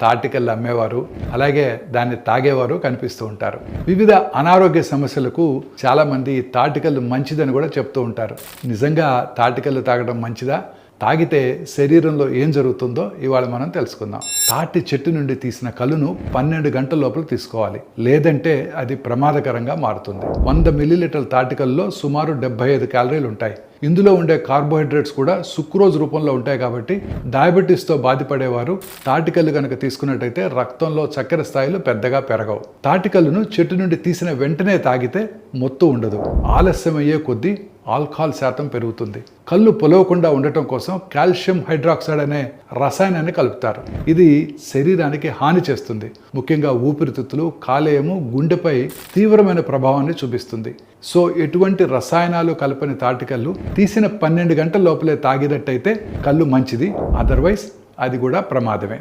తాటికల్లు అమ్మేవారు, అలాగే దాన్ని తాగేవారు కనిపిస్తూ ఉంటారు. వివిధ అనారోగ్య సమస్యలకు చాలామంది తాటికల్లు మంచిదని కూడా చెప్తూ ఉంటారు. నిజంగా తాటికల్లు తాగడం మంచిదా? తాగితే శరీరంలో ఏం జరుగుతుందో ఇవాళ మనం తెలుసుకుందాం. తాటి చెట్టు నుండి తీసిన కల్లును 12 గంటల లోపల తీసుకోవాలి, లేదంటే అది ప్రమాదకరంగా మారుతుంది. 100 మిల్లీలీటర్ల తాటికల్లో సుమారు 75 క్యాలరీలు ఉంటాయి. ఇందులో ఉండే కార్బోహైడ్రేట్స్ కూడా సుక్రోజ్ రూపంలో ఉంటాయి కాబట్టి డయాబెటీస్తో బాధపడేవారు తాటికల్లు కనుక తీసుకున్నట్టయితే రక్తంలో చక్కెర స్థాయిలు పెద్దగా పెరగవు. తాటికల్లును చెట్టు నుండి తీసిన వెంటనే తాగితే మొత్తు ఉండదు. ఆలస్యం అయ్యే కొద్దీ ఆల్కహాల్ శాతం పెరుగుతుంది. కళ్ళు పొలవకుండా ఉండటం కోసం కాల్షియం హైడ్రాక్సైడ్ అనే రసాయనాన్ని కలుపుతారు. ఇది శరీరానికి హాని చేస్తుంది. ముఖ్యంగా ఊపిరితిత్తులు, కాలేయము, గుండెపై తీవ్రమైన ప్రభావాన్ని చూపిస్తుంది. సో ఎటువంటి రసాయనాలు కలపని తాటికల్లు తీసిన 12 గంటల లోపలే తాగినట్టయితే కళ్ళు మంచిది, అదర్వైజ్ అది కూడా ప్రమాదమే.